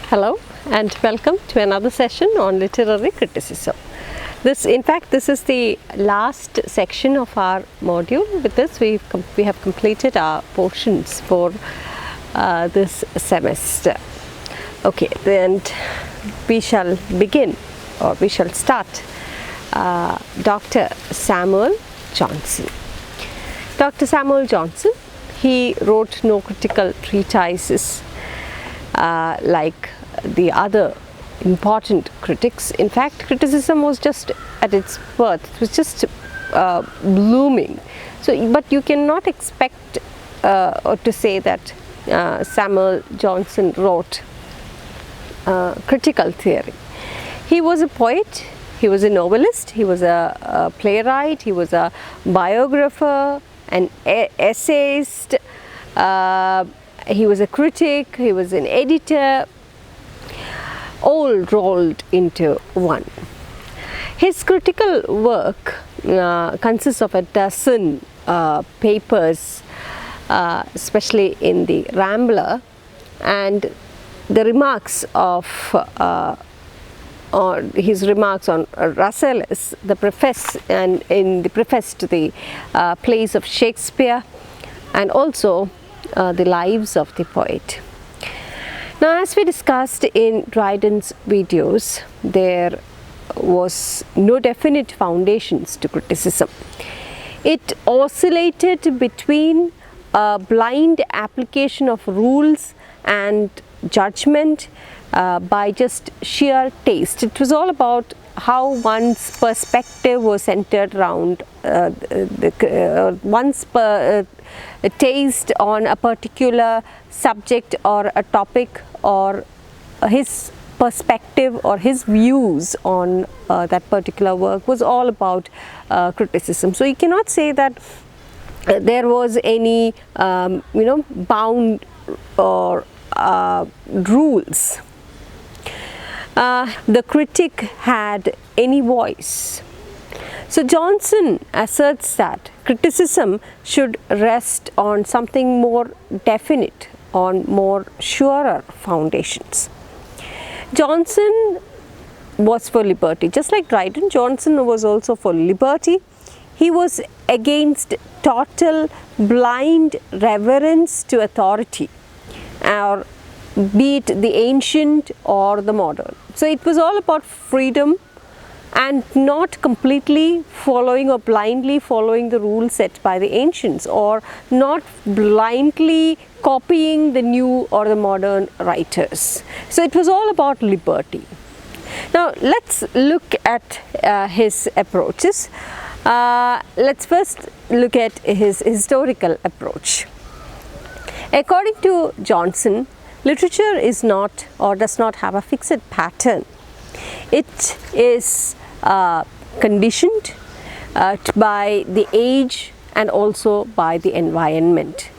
Hello and welcome to another session on literary criticism. This is the last section of our module. With this we have completed our portions for this semester. Okay, then we shall begin, or we shall start. Dr. Samuel Johnson. Dr. Samuel Johnson, he wrote no critical treatises like the other important critics. In fact, criticism was just at its birth. It was just blooming. But you cannot expect or to say that Samuel Johnson wrote critical theory. He was a poet, he was a novelist, he was a playwright, he was a biographer, an essayist, he was a critic, he was an editor, all rolled into one. His critical work consists of a dozen papers, especially in the Rambler, and the remarks of or his remarks on Rasselas, the preface, and in the preface to the plays of Shakespeare, and also the lives of the poet. Now, as we discussed in Dryden's videos, there was no definite foundations to criticism. It oscillated between a blind application of rules and judgment by just sheer taste. It was all about how one's perspective was centered around one's taste on a particular subject or a topic, or his perspective or his views on that particular work was all about criticism. So you cannot say that there was any bound or rules. The critic had any voice. So Johnson asserts that criticism should rest on something more definite, on more surer foundations. Johnson was for liberty. Just like Dryden, Johnson was also for liberty. He was against total blind reverence to authority, or be it the ancient or the modern. So it was all about freedom and not completely following or blindly following the rules set by the ancients, or not blindly copying the new or the modern writers. So it was all about liberty. Now let's look at his approaches. Let's first look at his historical approach. According to Johnson, literature is not, or does not have a fixed pattern. It is conditioned by the age and also by the environment.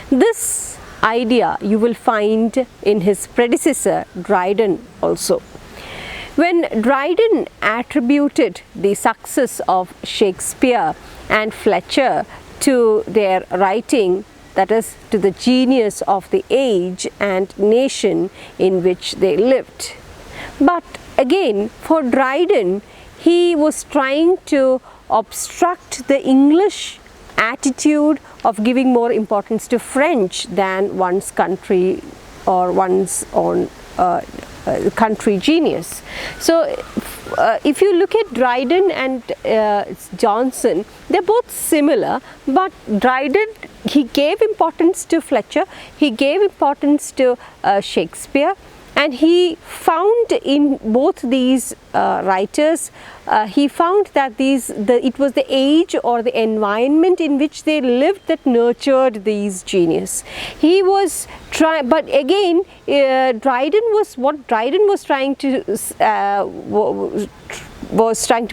This idea you will find in his predecessor Dryden also. When Dryden attributed the success of Shakespeare and Fletcher to their writing, that is, to the genius of the age and nation in which they lived. But again, for Dryden, he was trying to obstruct the English attitude of giving more importance to French than one's country or one's own country genius. So if you look at Dryden and Johnson, they're both similar, but Dryden, he gave importance to Fletcher, he gave importance to Shakespeare, and he found in both these writers, he found that it was the age or the environment in which they lived that nurtured these genius. He was but again, Dryden was trying to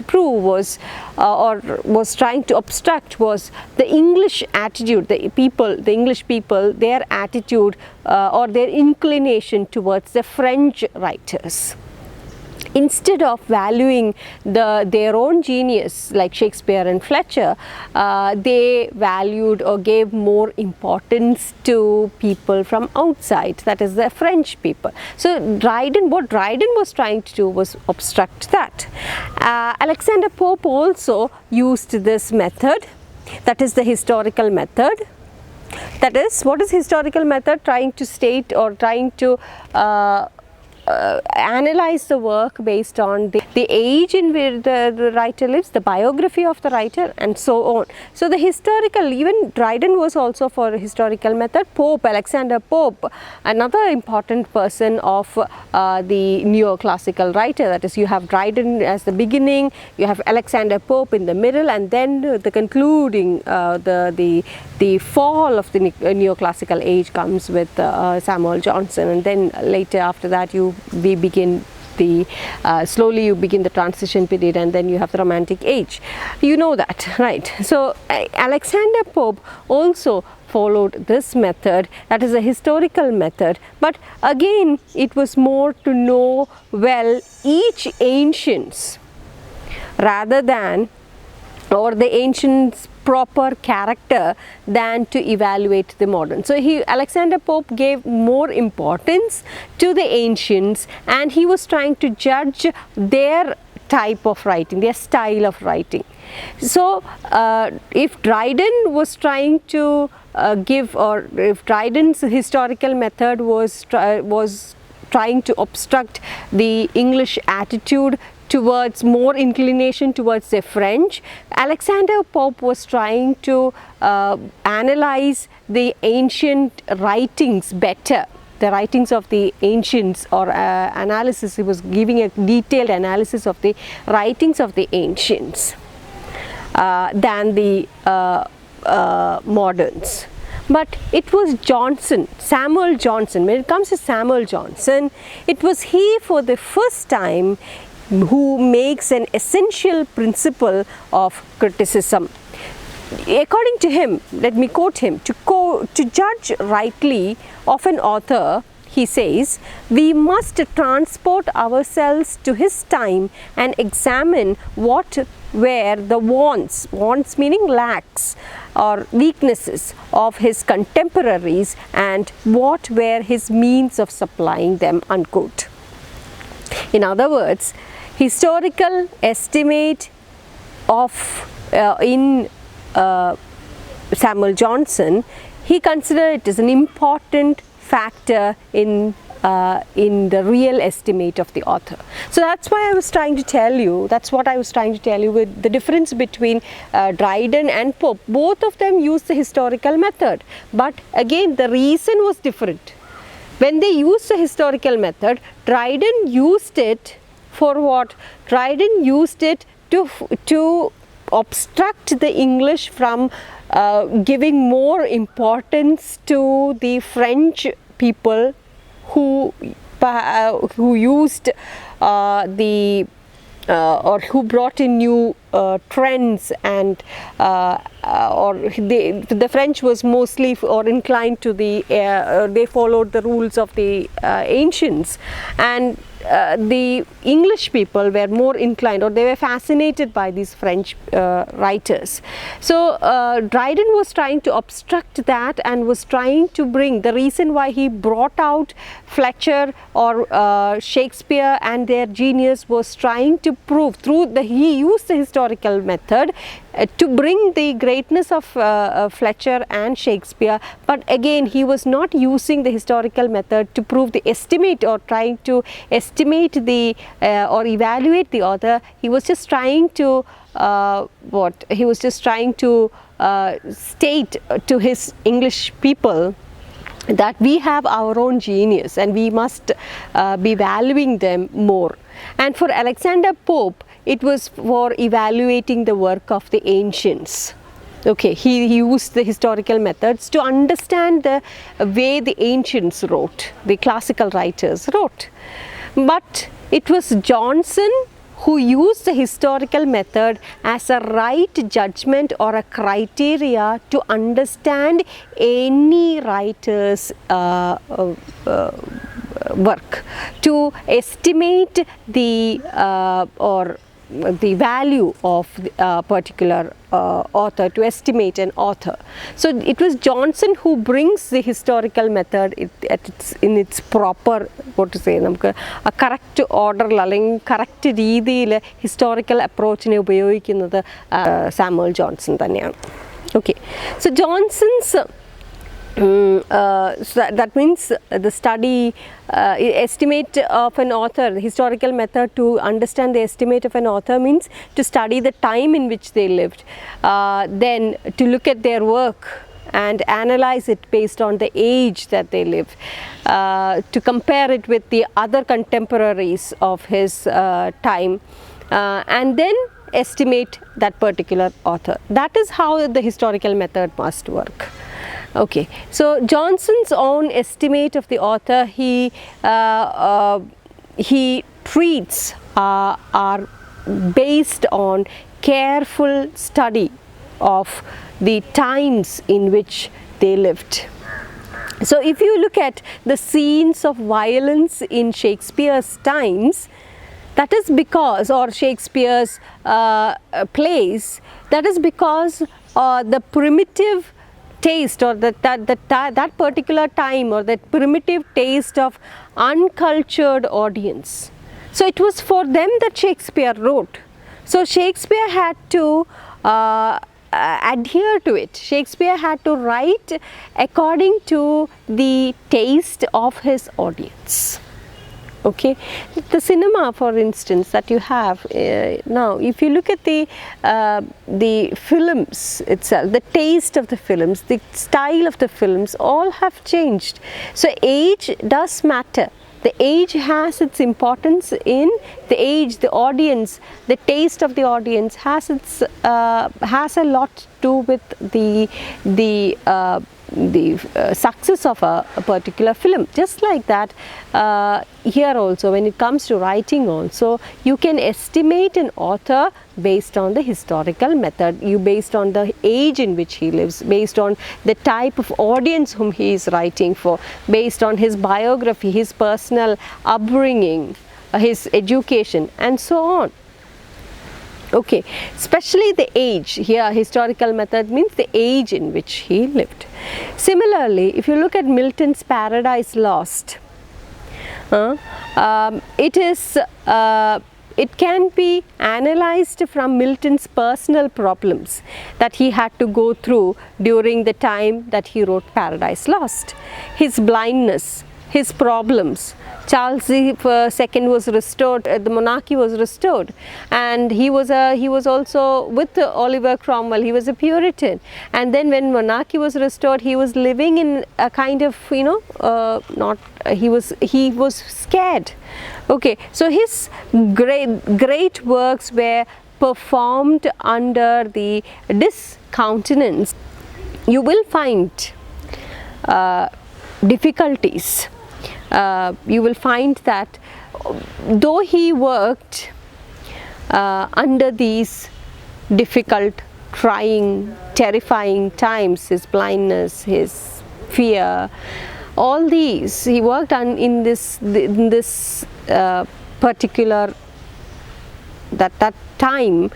prove was trying to obstruct was the English attitude, the English people, their attitude or their inclination towards the French writers. instead of valuing their own genius like Shakespeare and Fletcher, they valued or gave more importance to people from outside, that is the French people. So what Dryden was trying to do was obstruct that. Alexander Pope also used this method, that is the historical method. That is, what is historical method? Trying to state or trying to analyze the work based on the age in which the writer lives, the biography of the writer, and so on. So the historical, even Dryden was also for a historical method. Pope, Alexander Pope, another important person of the neoclassical writer, that is, you have Dryden as the beginning, you have Alexander Pope in the middle, and then the concluding, the fall of the neoclassical age comes with Samuel Johnson, and then later after that we begin slowly you begin the transition period, and then you have the Romantic age. You know that, right? So Alexander Pope also followed this method, that is a historical method, but again it was more to know well each ancients rather than, or the ancients' proper character, than to evaluate the modern. So Alexander Pope gave more importance to the ancients, and he was trying to judge their type of writing, their style of writing. So if Dryden was trying to if Dryden's historical method was trying to obstruct the English attitude towards more inclination towards the French, Alexander Pope was trying to analyze the ancient writings better, the writings of the ancients, or analysis. He was giving a detailed analysis of the writings of the ancients than the moderns. But it was Samuel Johnson. When it comes to Samuel Johnson, it was he for the first time who makes an essential principle of criticism. According to him, let me quote him, to judge rightly of an author, he says, we must transport ourselves to his time and examine what were the wants meaning lacks or weaknesses of his contemporaries, and what were his means of supplying them, unquote. In other words, historical estimate of in Samuel Johnson, he considered it as an important factor in the real estimate of the author. So that's why I was trying to tell you, that's what I was trying to tell you with the difference between Dryden and Pope. Both of them used the historical method, but again the reason was different. When they used the historical method, Dryden used it for what? Dryden used it to obstruct the English from giving more importance to the French people who used or who brought in new trends, and the French was mostly or inclined to they followed the rules of the ancients, and the English people were more inclined, or they were fascinated by these French writers. So Dryden was trying to obstruct that and was trying to bring the reason why he brought out Fletcher or Shakespeare and their genius was trying to prove through he used the historical method to bring the greatness of Fletcher and Shakespeare, but again he was not using the historical method to prove the estimate or trying to estimate the or evaluate the author. He was just trying to he was just trying to state to his English people that we have our own genius and we must be valuing them more. And for Alexander Pope, it was for evaluating the work of the ancients. Okay, he used the historical methods to understand the way the ancients wrote, the classical writers wrote. But it was Johnson who used the historical method as a right judgment or a criteria to understand any writer's work, to estimate the or the value of a particular author, to estimate an author. So it was Johnson who brings the historical method in its proper, what to say, നമുക്ക് a correct order അല്ലെങ്കിൽ correct രീതിയിൽ historical approachനെ ഉപയോഗിക്കുന്നത് Samuel Johnson തന്നെയാണ്. Okay, so Johnson's so that means the study estimate of an author, the historical method to understand the estimate of an author means to study the time in which they lived, then to look at their work and analyze it based on the age that they live, to compare it with the other contemporaries of his time, and then estimate that particular author. That is how the historical method must work. Okay, so Johnson's own estimate of the author, he treats are based on careful study of the times in which they lived. So if you look at the scenes of violence in Shakespeare's times, that is because, or Shakespeare's plays, that is because the primitive taste, or that particular time, or that primitive taste of uncultured audience. So it was for them that Shakespeare wrote. So Shakespeare had to adhere to it. Shakespeare had to write according to the taste of his audience. Okay, the cinema, for instance, that you have now, if you look at the films itself, the taste of the films, the style of the films, all have changed. So age does matter. The age has its importance in the age, the audience, the taste of the audience has a lot to do with the success of a particular film. Just like that, here also, when it comes to writing also, you can estimate an author based on the historical method, based on the age in which he lives, based on the type of audience whom he is writing for, based on his biography, his personal upbringing, his education, and so on. Okay, especially the age. Here historical method means the age in which he lived. Similarly, if you look at Milton's Paradise Lost, it can be analyzed from Milton's personal problems that he had to go through during the time that he wrote Paradise Lost. His blindness, his problems. Charles II was restored, the monarchy was restored, and he was also with Oliver Cromwell. He was a Puritan, and then when monarchy was restored, he was living in a kind of, he was scared. Okay, so his great works were performed under the discountenance. You will find difficulties. You will find that though he worked under these difficult, trying, terrifying times, his blindness, his fear, all these, he worked in this particular that time.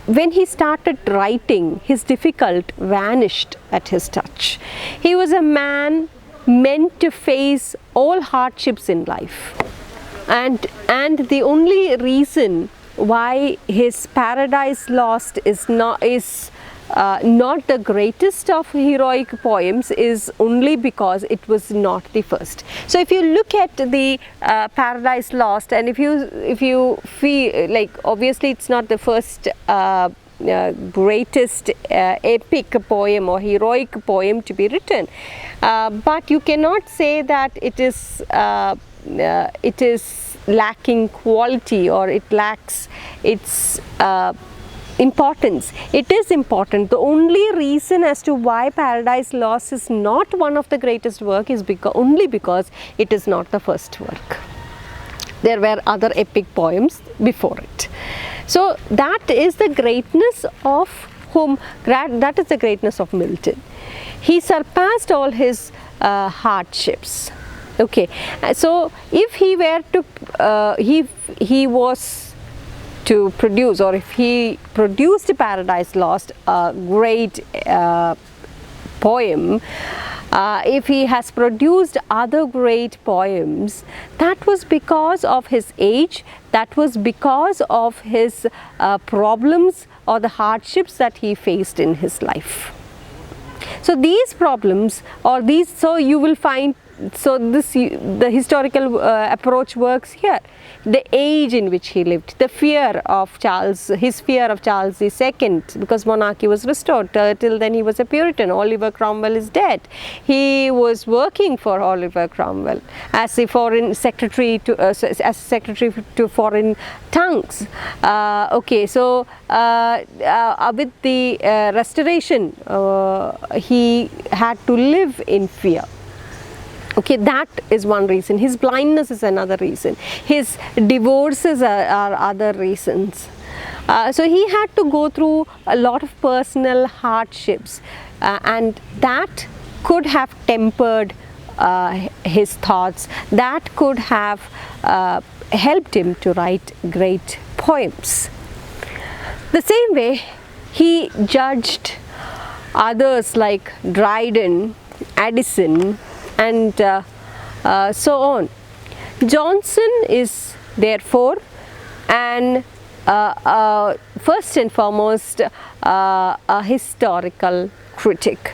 When he started writing, his difficult vanished at his touch. He was a man meant to face all hardships in life, and the only reason why his Paradise Lost is not the greatest of heroic poems is only because it was not the first. So if you look at the Paradise Lost, and if you feel like, obviously it's not the first greatest epic poem or heroic poem to be written, but you cannot say that it is lacking quality, or it lacks its importance. It is important. The only reason as to why Paradise Lost is not one of the greatest work is only because it is not the first work. There were other epic poems before it. So that is the greatness of whom, that is the greatness of Milton. He surpassed all his hardships. Okay, so if he were to he was to produce, or if he produced Paradise Lost, a great poem, if he has produced other great poems, that was because of his age, that was because of his problems or the hardships that he faced in his life. So these problems, or these, so you will find, so this, the historical approach works here. The age in which he lived, the fear of Charles, his fear of Charles II, because monarchy was restored. Till then he was a Puritan. Oliver Cromwell is dead. He was working for Oliver Cromwell as a foreign secretary to as secretary to foreign tongues. Okay, so with the restoration, he had to live in fear. Okay, that is one reason. His blindness is another reason. His divorces are other reasons. So he had to go through a lot of personal hardships, and that could have tempered his thoughts. That could have helped him to write great poems. The same way, he judged others like Dryden, Addison, and so on. Johnson is therefore an first and foremost a historical critic.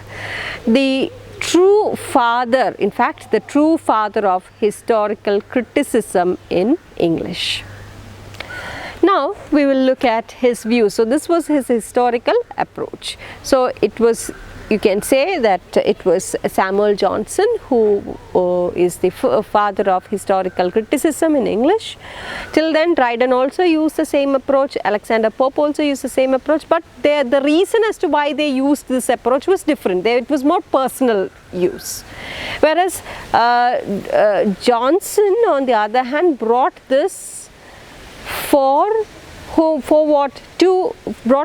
The true father, in fact the true father of historical criticism in English. Now we will look at his views. So this was his historical approach. So it was, you can say that it was Samuel Johnson who is the father of historical criticism in English. Till then Dryden also used the same approach, Alexander Pope also used the same approach, but the reason as to why they used this approach was different. It was more personal use. Whereas Johnson, on the other hand, brought this brought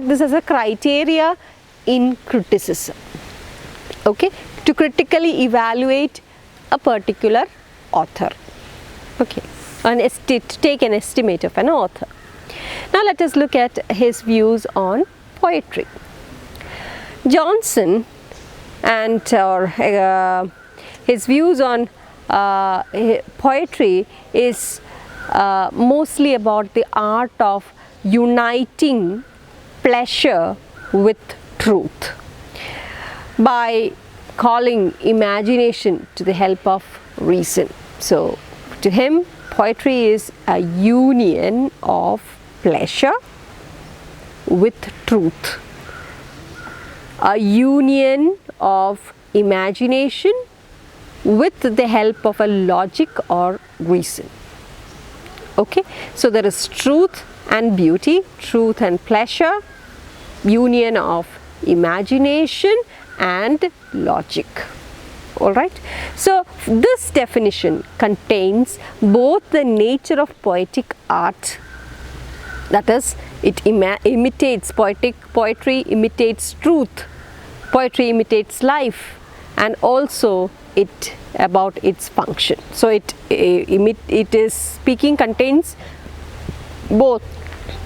this as a criteria in criticism. Okay, to critically evaluate a particular author. Okay, to take an estimate of an author. Now let us look at his views on poetry. Johnson and his views on poetry is mostly about the art of uniting pleasure with truth by calling imagination to the help of reason. So to him, poetry is a union of pleasure with truth, a union of imagination with the help of a logic or reason. Okay, so there is truth and beauty, truth and pleasure, union of imagination and logic. All right, so this definition contains both the nature of poetic art, that is, it imitates poetry imitates truth, poetry imitates life, and also it about its function. So it is speaking, contains both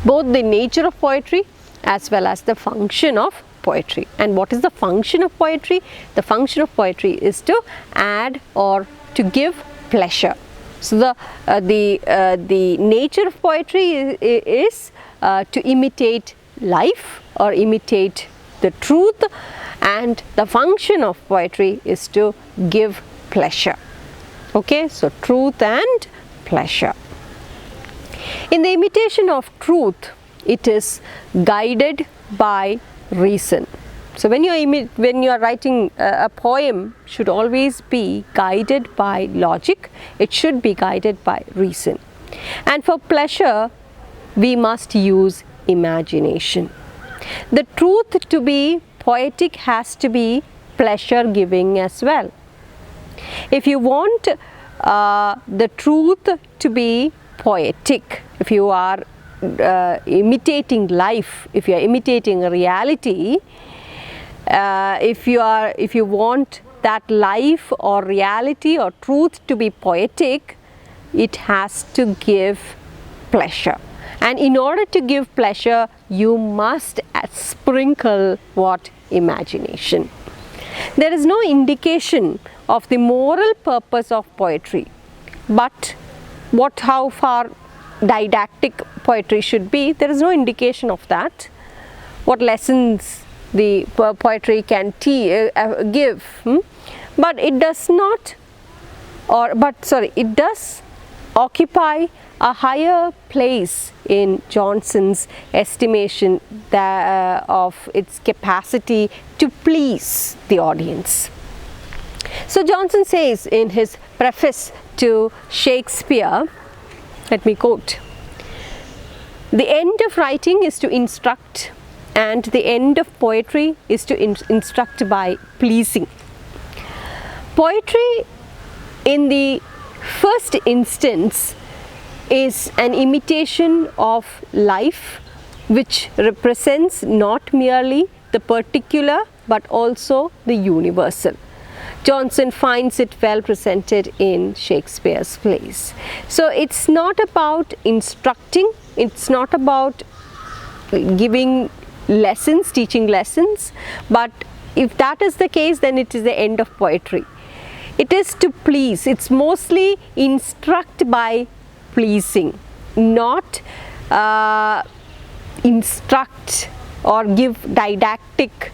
the nature of poetry as well as the function of poetry. And what is the function of poetry? The function of poetry is to add or to give pleasure. So the nature of poetry is to imitate life or imitate the truth, and the function of poetry is to give pleasure. Okay, so truth and pleasure. In the imitation of truth, it is guided by reason. So when you are writing a poem, should always be guided by logic. It should be guided by reason. And for pleasure, we must use imagination. The truth to be poetic has to be pleasure giving as well. If you want the truth to be poetic, if you are imitating life, if you are imitating reality, if you want that life or reality or truth to be poetic, it has to give pleasure. And in order to give pleasure, you must sprinkle what? Imagination. There is no indication of the moral purpose of poetry, but how far didactic poetry should be, there is no indication of that. What lessons the poetry can give, but it does not, it does occupy a higher place in Johnson's estimation of its capacity to please the audience. So Johnson says in his preface to Shakespeare, let me quote, "The end of writing is to instruct, and the end of poetry is to instruct by pleasing." Poetry in the first instance is an imitation of life, which represents not merely the particular but also the universal. Johnson finds it well presented in Shakespeare's plays. So it's not about instructing, it's not about giving lessons, teaching lessons, but if that is the case, then it is the end of poetry. It is to please. It's mostly instruct by pleasing, not instruct or give didactic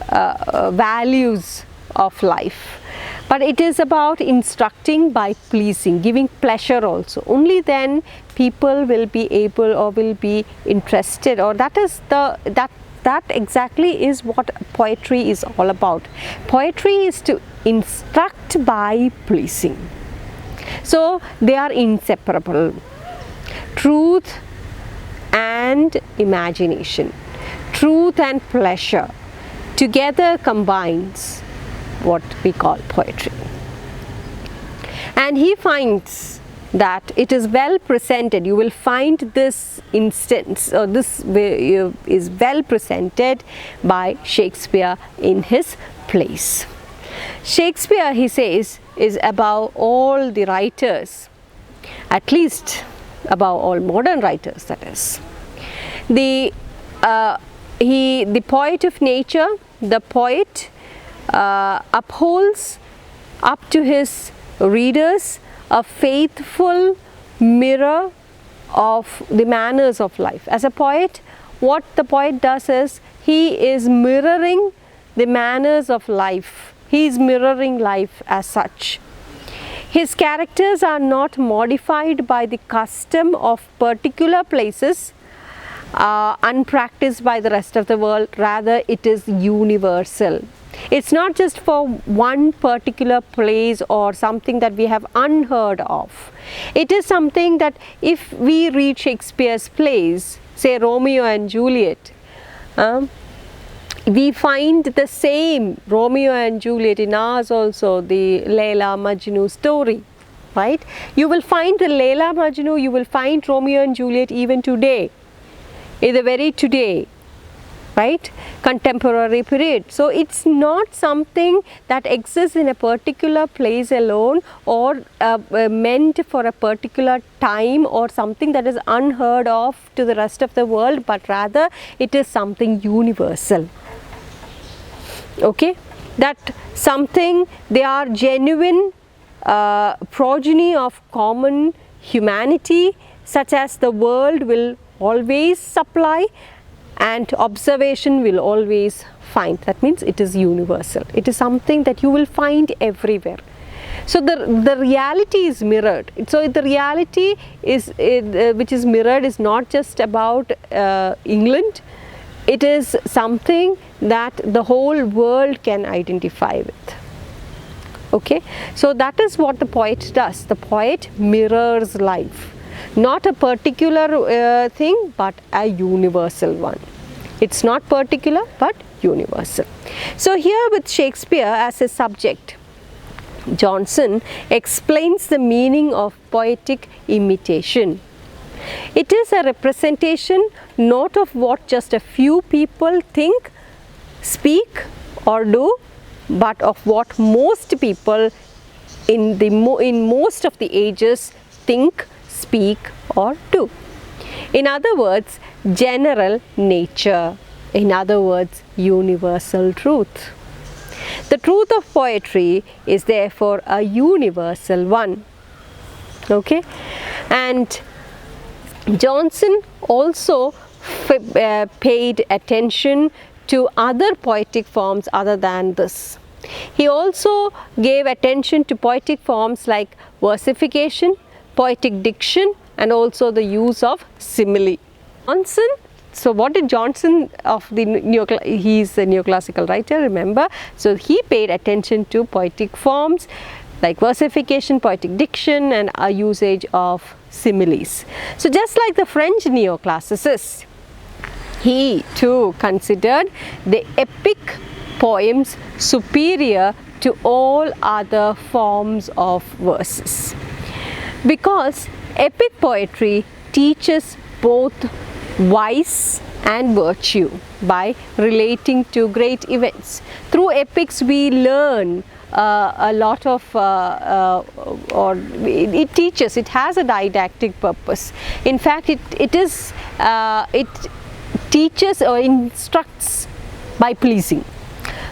values of life, but it is about instructing by pleasing, giving pleasure also. Only then people will be able or will be interested, or that exactly is what poetry is all about. Poetry is to instruct by pleasing. So they are inseparable. Truth and imagination, truth and pleasure together combines what we call poetry. And he finds that it is well presented. You will find this instance, or this is well presented by Shakespeare in his plays. Shakespeare, he says, is above all the writers, at least above all modern writers, that is. The poet of nature, the poet upholds up to his readers a faithful mirror of the manners of life. As a poet, what the poet does is he is mirroring the manners of life. He is mirroring life as such. His characters are not modified by the custom of particular places, unpracticed by the rest of the world. Rather, it is universal. It's not just for one particular place or something that we have unheard of. It is something that if we read Shakespeare's plays, say Romeo and Juliet, we find the same Romeo and Juliet in ours also, the Layla Majnu story, right? You will find the Layla Majnu, you will find Romeo and Juliet even today, in the very today, right? Contemporary period. So it's not something that exists in a particular place alone, or meant for a particular time, or something that is unheard of to the rest of the world, but rather it is something universal. Okay, that something, they are genuine progeny of common humanity, such as the world will always supply and observation will always find. That means it is universal. It is something that you will find everywhere. So the reality is mirrored. So the reality is which is mirrored is not just about England. It is something that the whole world can identify with. Okay, so that is what the poet does. The poet mirrors life, not a particular thing, but a universal one. It's not particular but universal. So here with Shakespeare as a subject, Johnson explains the meaning of poetic imitation. It is a representation not of what just a few people think, speak or do, but of what most people in most of the ages think, speak or do. In other words, general nature. In other words, universal truth. The truth of poetry is therefore a universal one. Okay, and Johnson also paid attention to other poetic forms other than this. He also gave attention to poetic forms like versification, poetic diction and also the use of simile. Johnson, so what did Johnson of the he is a neoclassical writer, remember, so he paid attention to poetic forms like versification, poetic diction and a usage of similes. So just like the French neoclassicists, he too considered the epic poems superior to all other forms of verses, because epic poetry teaches both vice and virtue by relating to great events. Through epics we learn a lot of or it teaches, it has a didactic purpose. In fact, it teaches or instructs by pleasing.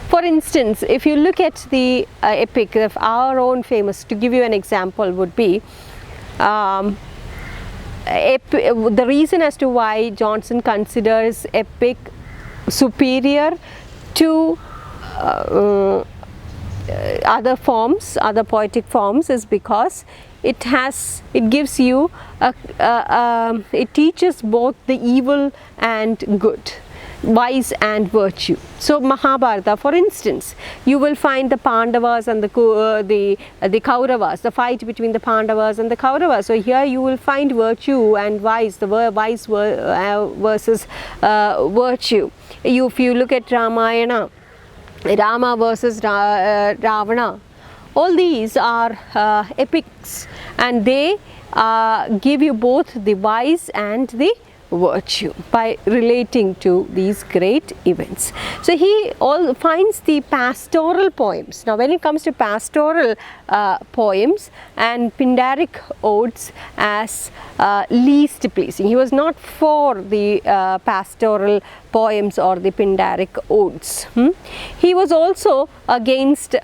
For instance, if you look at the epic of our own famous, to give you an example would be the reason as to why Johnson considers epic superior to other forms, other poetic forms, is because it gives you it teaches both the evil and good, vice and virtue. So Mahabharata, for instance, you will find the Pandavas and the Kauravas, the fight between the Pandavas and the Kauravas. So here you will find virtue and vice, the vice versus virtue. If you look at Ramayana, Rama versus Ravana, all these are epics, and they give you both the vice and the virtue by relating to these great events. So he finds the pastoral poems. Now when it comes to pastoral poems and Pindaric odes as least pleasing, he was not for the pastoral poems or the Pindaric odes. He was also against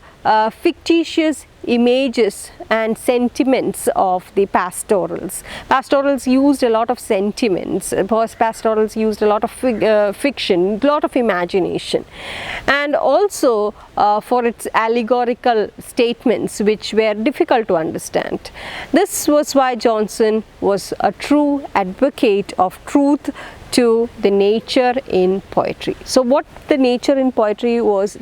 fictitious images and sentiments of the pastorals. Pastorals used a lot of sentiments, pastorals used a lot of fiction, a lot of imagination, and also for its allegorical statements which were difficult to understand. This was why Johnson was a true advocate of truth to the nature in poetry. So what the nature in poetry was,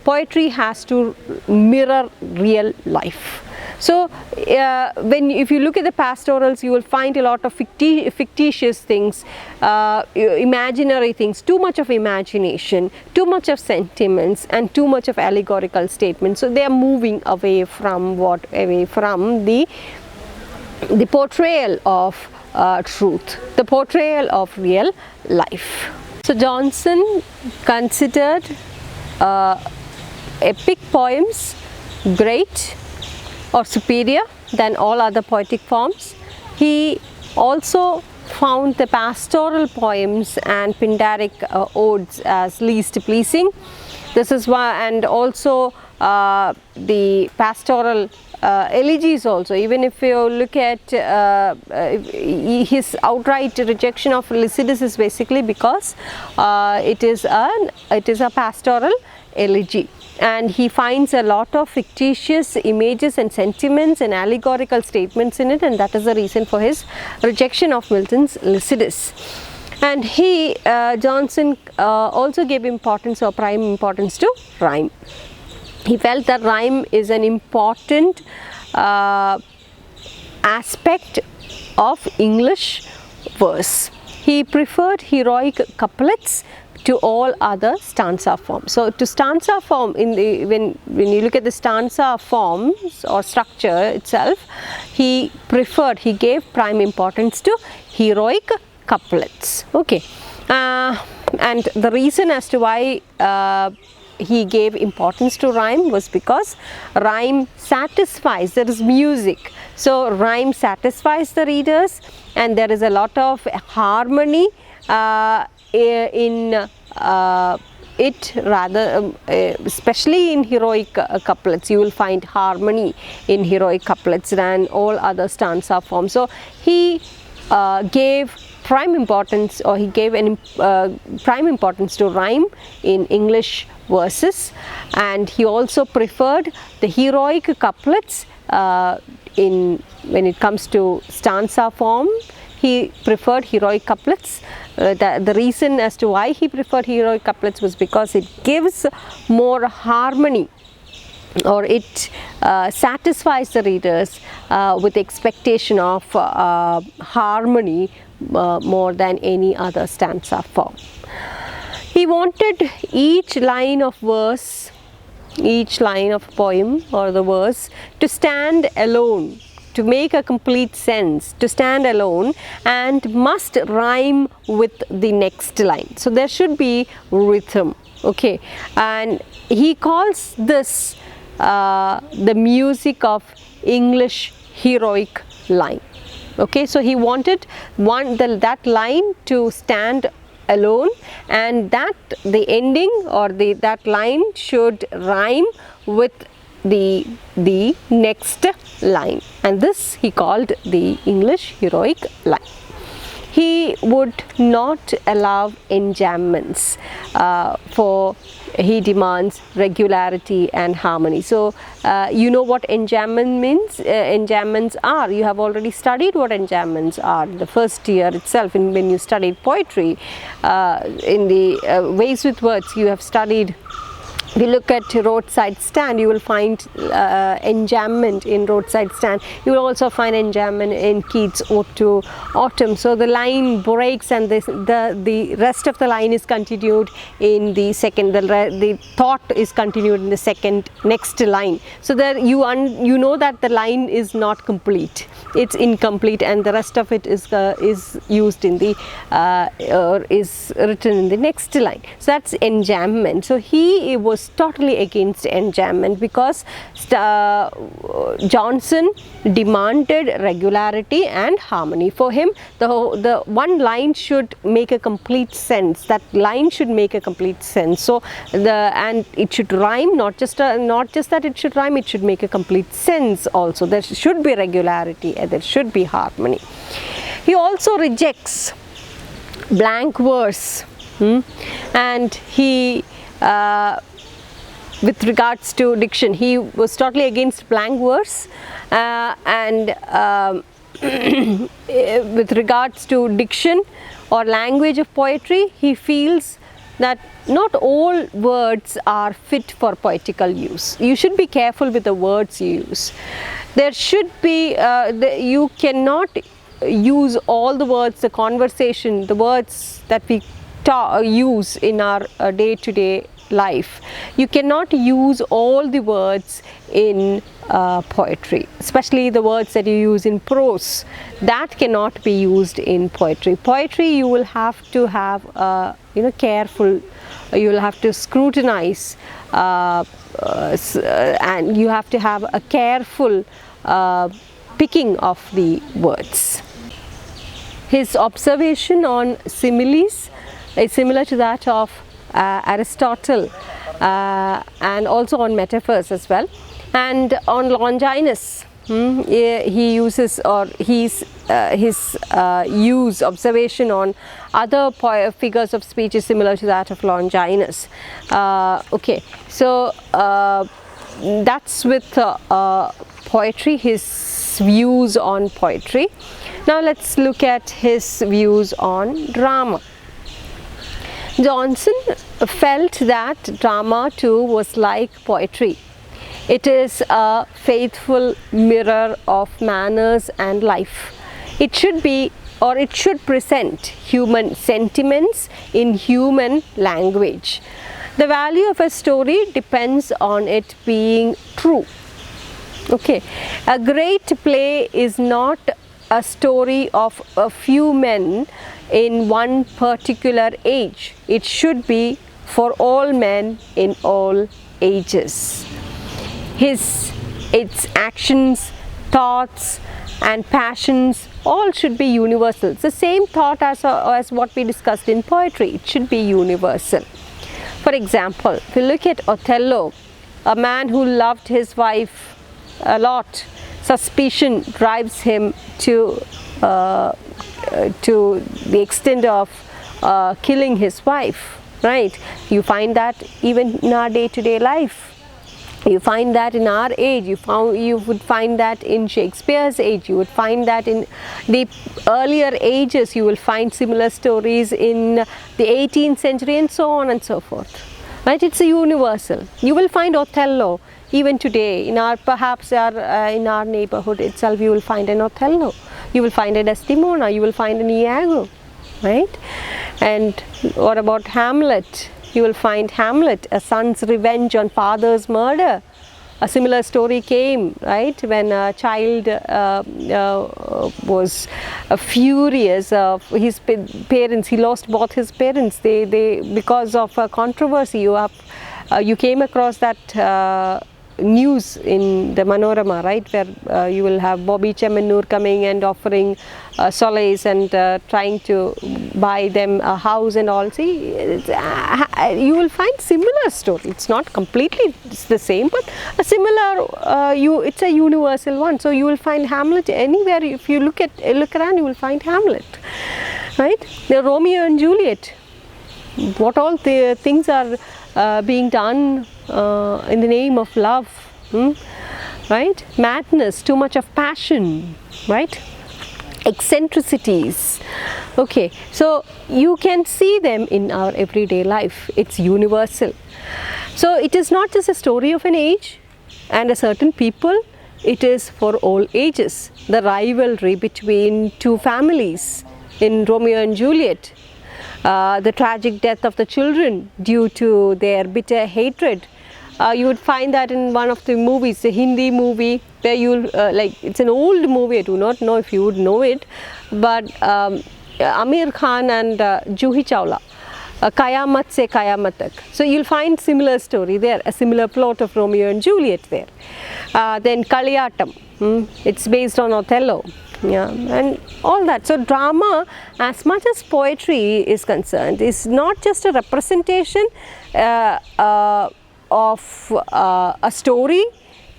poetry has to mirror real life. So if you look at the pastorals, you will find a lot of fictitious things, imaginary things, too much of imagination, too much of sentiments and too much of allegorical statements. So they are moving away from the portrayal of truth, the portrayal of real life. So Johnson considered epic poems great or superior than all other poetic forms. He also found the pastoral poems and Pindaric odes as least pleasing. This is why, and also the pastoral elegies also, even if you look at his outright rejection of Lycidas is basically because it is a pastoral elegy, and he finds a lot of fictitious images and sentiments and allegorical statements in it, and that is the reason for his rejection of Milton's Lycidas. And Johnson also gave importance or prime importance to rhyme. He felt that rhyme is an important aspect of English verse. He preferred heroic couplets to all other stanza forms. So to stanza form, when you look at the stanza forms or structure itself, he gave prime importance to heroic couplets. Okay, and the reason as to why he gave importance to rhyme was because rhyme satisfies, there is music. So rhyme satisfies the readers, and there is a lot of harmony in it, rather especially in heroic couplets. You will find harmony in heroic couplets than all other stanza forms. So he gave prime importance, or he gave an prime importance to rhyme in English verses, and he also preferred the heroic couplets when it comes to stanza form. He preferred heroic couplets. The reason as to why he preferred heroic couplets was because it gives more harmony, or it satisfies the readers with expectation of harmony more than any other stanza form. He wanted each line of verse, each line of poem or the verse to stand alone, to make a complete sense, to stand alone, and must rhyme with the next line. So there should be rhythm, okay. And he calls this the music of English heroic line. Okay, so he wanted that line to stand alone, and that the ending or that line should rhyme with the next line, and this he called the English heroic line. He would not allow enjambments, for he demands regularity and harmony. So you know what enjambment means. Enjambments are, you have already studied what enjambments are the first year itself when you studied poetry. In the ways with words, you have studied. If you look at roadside stand, you will find enjambment in roadside stand. You will also find enjambment in Keats' Ode to Autumn. So the line breaks, and the rest of the line is continued in the second. The thought is continued in the next line. So there you know that the line is not complete. It's incomplete, and the rest of it is used in the or is written in the next line. So that's enjambment. So he was totally against enjambment because Johnson demanded regularity and harmony. For him, the one line should make a complete sense. That line should make a complete sense. So and it should rhyme, not just that it should rhyme, it should make a complete sense also. There should be regularity and there should be harmony. He also rejects blank verse, and he with regards to diction, he was totally against blank verse, and with regards to diction or language of poetry, he feels that not all words are fit for poetical use. You should be careful with the words you use. There should be, you cannot use all the words, the conversation, the words that we use in our day-to-day life. You cannot use all the words in poetry, especially the words that you use in prose. That cannot be used in poetry. Poetry, you will have to have careful, you will have to scrutinize, and you have to have a careful picking of the words. His observation on similes is similar to that of Aristotle, and also on metaphors as well, and on Longinus. He uses, or his observation on other figures of speech is similar to that of Longinus. Okay, so that's with poetry, his views on poetry. Now let's look at his views on drama. Johnson felt that drama too was like poetry. It is a faithful mirror of manners and life. It should be, or it should present human sentiments in human language. The value of a story depends on it being true. Okay, a great play is not a story of a few men in one particular age. It should be for all men in all ages. Its actions, thoughts and passions all should be universal. It's the same thought as what we discussed in poetry. It should be universal. For example, if you look at Othello, a man who loved his wife a lot, suspicion drives him to the extent of killing his wife, right? You find that even in our day-to-day life. You find that in our age. You would find that in Shakespeare's age. You would find that in the earlier ages. You will find similar stories in the 18th century and so on and so forth. Right? It's a universal. You will find Othello even today in our in our neighborhood itself. You will find an Othello. You will find a Desdemona. You will find an Iago. Right? And what about Hamlet? You will find Hamlet, a son's revenge on father's murder. A similar story came, right, when a child was furious of his parents. He lost both his parents. They because of a controversy. You came across that news in the Manorama, right, where you will have Bobby Chemanur coming and offering solace and trying to buy them a house and all. See, you will find similar story. It's not completely the same, but a similar. It's a universal one. So you will find Hamlet anywhere. If you look around, you will find Hamlet, right? The Romeo and Juliet. What all the things are being done in the name of love, right? Madness, too much of passion, right? Eccentricities. Okay, so you can see them in our everyday life. It's universal. So it is not just a story of an age and a certain people. It is for all ages. The rivalry between two families in Romeo and Juliet. The tragic death of the children due to their bitter hatred. You would find that in one of the movies, the Hindi movie, where you'll it's an old movie. I do not know if you would know it, but Amir Khan and Juhi Chawla, Kayamat se Kayamat tak. So you'll find similar story there, a similar plot of Romeo and Juliet there. Then Kaliyatam, it's based on Othello. Yeah, and all that. So drama, as much as poetry is concerned, is not just a representation of a story,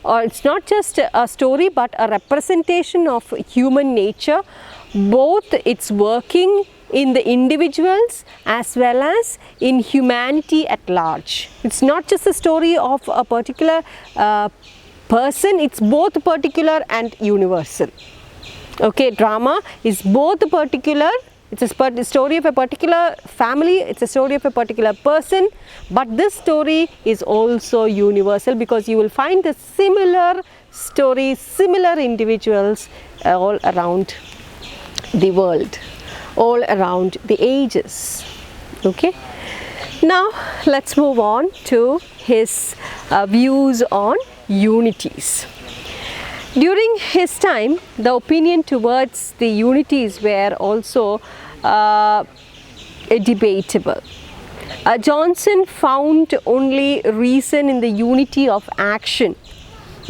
or it's not just a story but a representation of human nature, both its working in the individuals as well as in humanity at large. It's not just a story of a particular person, it's both particular and universal. Okay, drama is both particular. It's a story of a particular family, it's a story of a particular person, but this story is also universal because you will find the similar stories, similar individuals all around the world, all around the ages. Okay, now let's move on to his views on unities. During his time, the opinion towards the unities were also debatable. Johnson found only reason in the unity of action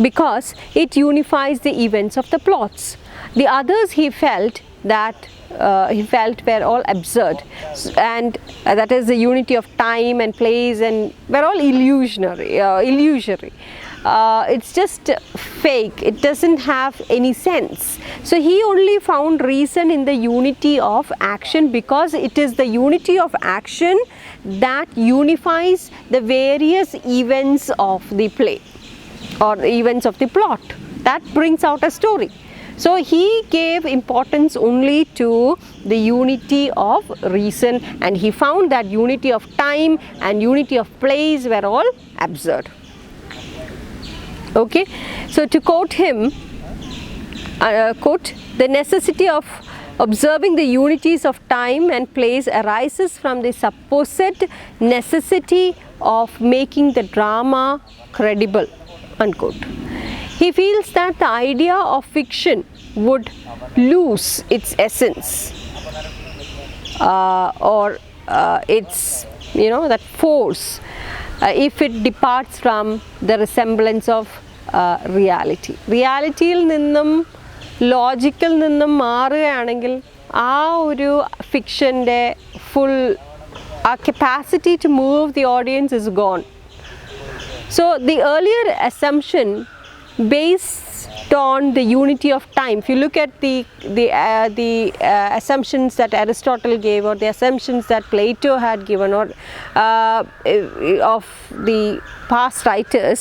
because it unifies the events of the plots. The others he felt were all absurd, and that is the unity of time and place, and were all illusory. It's just fake, it doesn't have any sense. So he only found reason in the unity of action because it is the unity of action that unifies the various events of the play or the events of the plot. That brings out a story. So he gave importance only to the unity of reason, and he found that unity of time and unity of place were all absurd. Okay, so to quote him, quote, the necessity of observing the unities of time and place arises from the supposed necessity of making the drama credible, unquote. He feels that the idea of fiction would lose its essence or its that force, if it departs from the resemblance of reality. Reality il ninnum logical ninnum maaruകയാണെങ്കിൽ ആ ഒരു ഫിക്ഷൻ്റെ full capacity to move the audience is gone. So the earlier assumption based on the unity of time, if you look at the assumptions that Aristotle gave, or the assumptions that Plato had given, or of the past writers,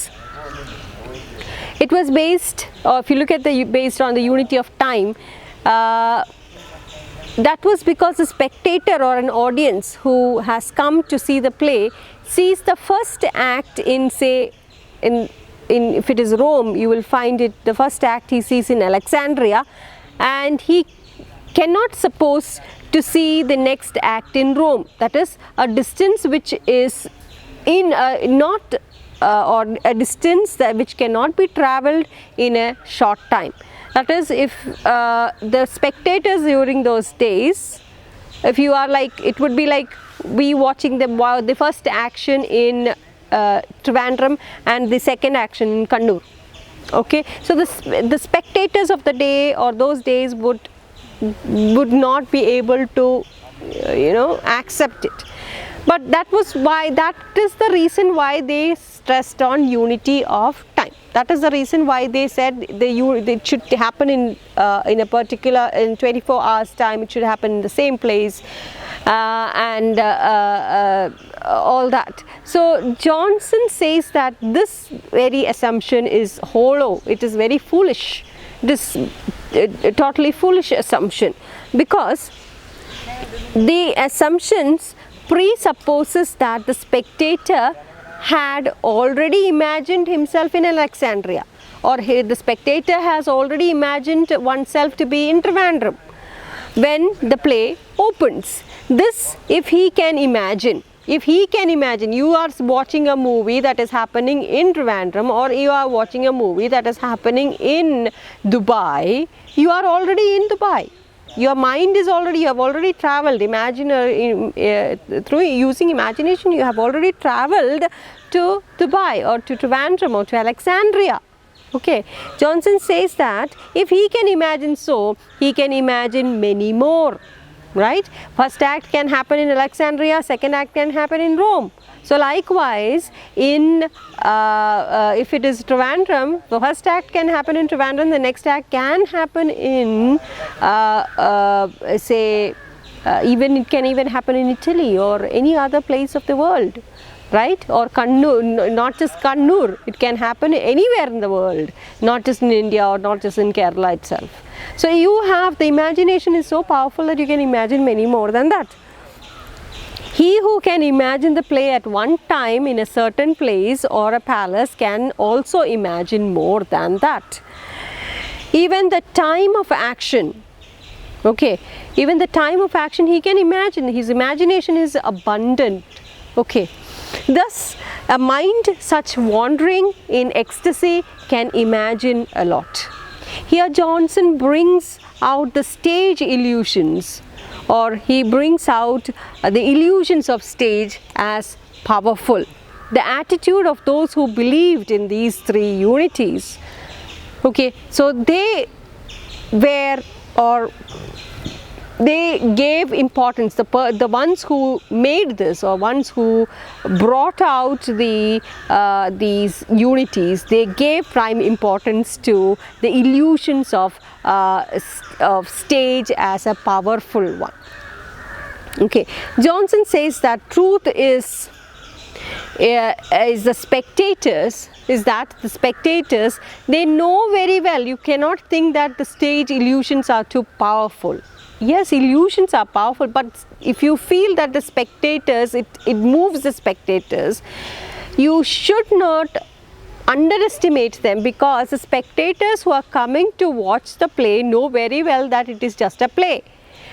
it was based, or if you look at based on the unity of time, that was because a spectator or an audience who has come to see the play sees the first act in, say, if it is Rome, you will find it, the first act he sees in Alexandria, and he cannot suppose to see the next act in Rome. That is a distance which is not or a distance which cannot be travelled in a short time. That is, if the spectators during those days, if you are like, it would be like we watching the first action in Trivandrum and the second action in Kannur. Okay, so the spectators of the day or those days would not be able to accept it. But that is the reason why they stressed on unity of time. That is the reason why they said it should happen in a particular, in 24 hours time, it should happen in the same place, and all that. So Johnson says that this very assumption is hollow, it is very foolish, this totally foolish assumption, because the assumptions presupposes that the spectator had already imagined himself in Alexandria, or the spectator has already imagined oneself to be in Trivandrum when the play opens. This, if he can imagine, you are watching a movie that is happening in Trivandrum, or you are watching a movie that is happening in Dubai, you are already in Dubai. Your mind is already, you have already travelled, through using imagination, you have already travelled to Dubai or to Trivandrum or to Alexandria. Okay, Johnson says that if he can imagine so, he can imagine many more, right? First act can happen in Alexandria, second act can happen in Rome. So likewise, in if it is Trivandrum, the first act can happen in Trivandrum, the next act can happen in it can even happen in Italy or any other place of the world, right? Or Kannur, not just Kannur, it can happen anywhere in the world, not just in India or not just in Kerala itself. So you have, the imagination is so powerful that you can imagine many more than that. He who can imagine the play at one time in a certain place or a palace can also imagine more than that. Even the time of action, okay, even the time of action he can imagine, his imagination is abundant, okay. Thus, a mind such wandering in ecstasy can imagine a lot. Here Johnson brings out the stage illusions, or he brings out the illusions of stage as powerful. The attitude of those who believed in these three unities, okay, so they gave importance, the ones who made this, or ones who brought out these unities, they gave prime importance to the illusions of stage as a powerful one. Okay, Johnson says that truth is the spectators, they know very well, you cannot think that the stage illusions are too powerful. Yes, illusions are powerful, but if you feel that the spectators, it moves the spectators, you should not underestimate them, because the spectators who are coming to watch the play know very well that it is just a play,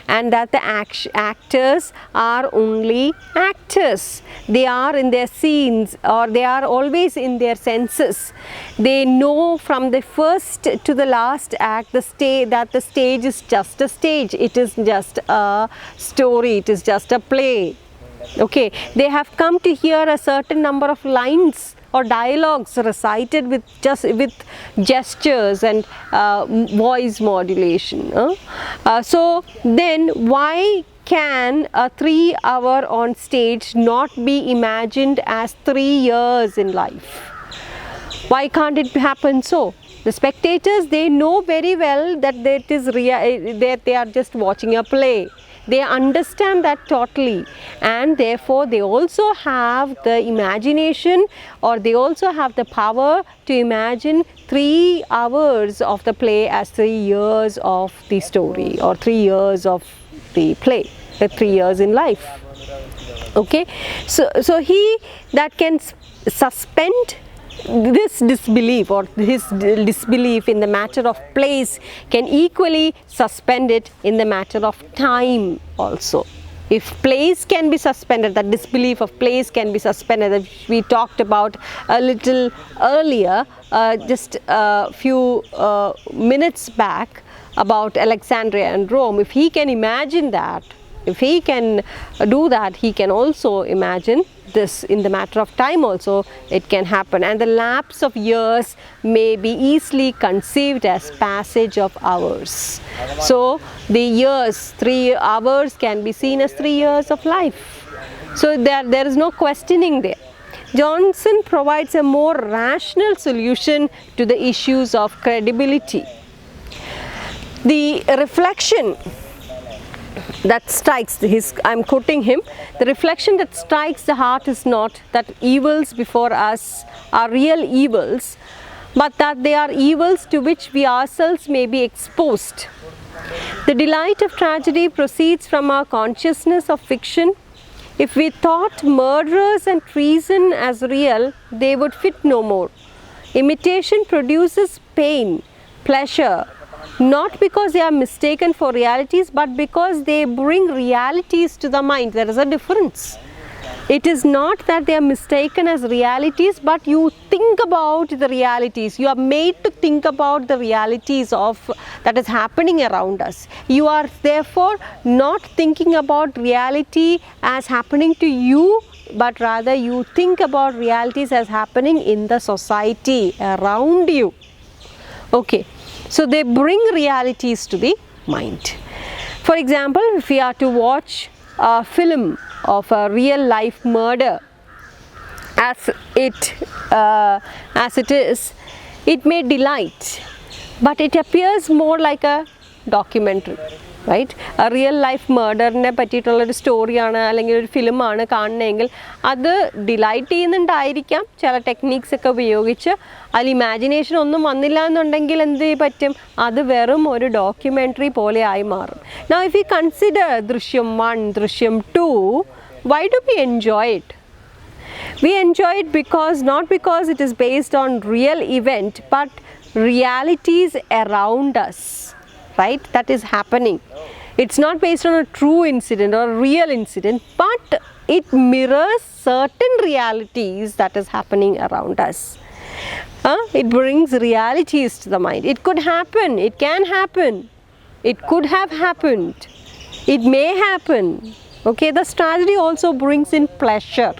and that the actors are only actors. They are in their scenes, or they are always in their senses. They know from the first to the last act that the stage is just a stage. It is just a story. It is just a play. Okay, they have come to hear a certain number of lines or dialogues recited with gestures and voice modulation. So then why can a 3 hour on stage not be imagined as 3 years in life? Why can't it happen so? The spectators, they know very well that that they are just watching a play. They understand that totally, and therefore they also have the imagination, or they also have the power to imagine 3 hours of the play as 3 years of the story, or 3 years of the play, the 3 years in life. Okay, so he that can suspend this disbelief, or his disbelief in the matter of place, can equally suspend it in the matter of time also. If place can be suspended, that disbelief of place can be suspended, that we talked about a little earlier, just a few minutes back, about Alexandria and Rome. If he can imagine that, if he can do that, he can also imagine this in the matter of time also. It can happen, and the lapse of years may be easily conceived as passage of hours. So the years, 3 hours can be seen as 3 years of life. So there is no questioning there. Johnson provides a more rational solution to the issues of credibility. The reflection that strikes I'm quoting him, the reflection that strikes the heart is not that evils before us are real evils, but that they are evils to which we ourselves may be exposed. The delight of tragedy proceeds from our consciousness of fiction. If we thought murderers and treason as real, they would fit no more. Imitation produces pain, pleasure, not because they are mistaken for realities, but because they bring realities to the mind. There is a difference. It is not that they are mistaken as realities, but you think about the realities. You are made to think about the realities of that is happening around us. You are therefore not thinking about reality as happening to you, but rather you think about realities as happening in the society around you. Okay. So they bring realities to the mind. For example, if we are to watch a film of a real life murder as it is, it may delight, but it appears more like a documentary. Right? A real life murderനെ പറ്റിയിട്ടുള്ളൊരു സ്റ്റോറിയാണ് അല്ലെങ്കിൽ ഒരു ഫിലിമാണ് കാണണമെങ്കിൽ അത് delight ചെയ്യുന്നുണ്ടായിരിക്കാം, ചില techniques ഒക്കെ ഉപയോഗിച്ച്. അതിൽ ഇമാജിനേഷൻ ഒന്നും വന്നില്ല എന്നുണ്ടെങ്കിൽ എന്ത് പറ്റും, അത് വെറും ഒരു ഡോക്യുമെൻ്ററി പോലെ ആയി മാറും. Now if we consider ദൃശ്യം 1, ദൃശ്യം 2, why do we enjoy it? We enjoy it not because it is based on real event, but realities around us. Right, that is happening. It's not based on a true incident or a real incident, but it mirrors certain realities that is happening around us. It brings realities to the mind. It could happen, it can happen, it could have happened, it may happen. Okay, the tragedy also brings in pleasure.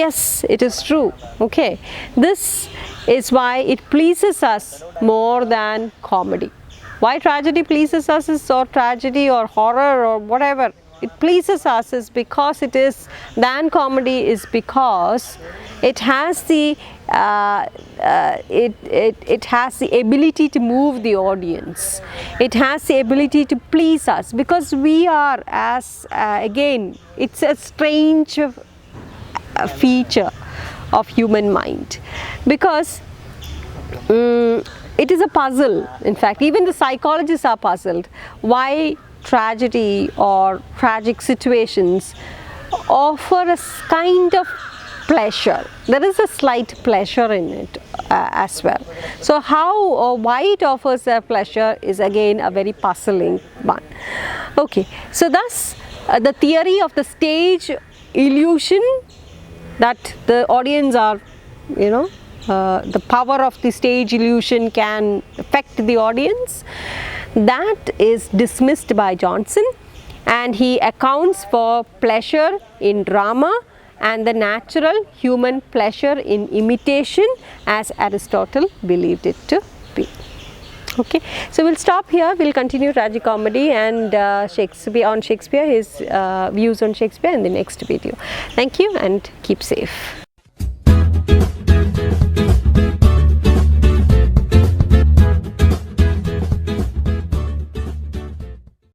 Yes, it is true. Okay, this is why it pleases us more than comedy. Why tragedy pleases us is, or tragedy or horror or whatever, it pleases us is because it is than comedy, is because it has the it has the ability to move the audience. It has the ability to please us, because we are, as again, it's a strange feature of human mind, because it is a puzzle. In fact, even the psychologists are puzzled why tragedy or tragic situations offer a kind of pleasure. There is a slight pleasure in it as well. So how or why it offers a pleasure is again a very puzzling one. Okay, so thus the theory of the stage illusion, that the audience are, the power of the stage illusion can affect the audience, that is dismissed by Johnson, and he accounts for pleasure in drama and the natural human pleasure in imitation as Aristotle believed it to be. Okay, so we'll stop here. We'll continue tragicomedy and Shakespeare, his views on Shakespeare in the next video. Thank you and keep safe.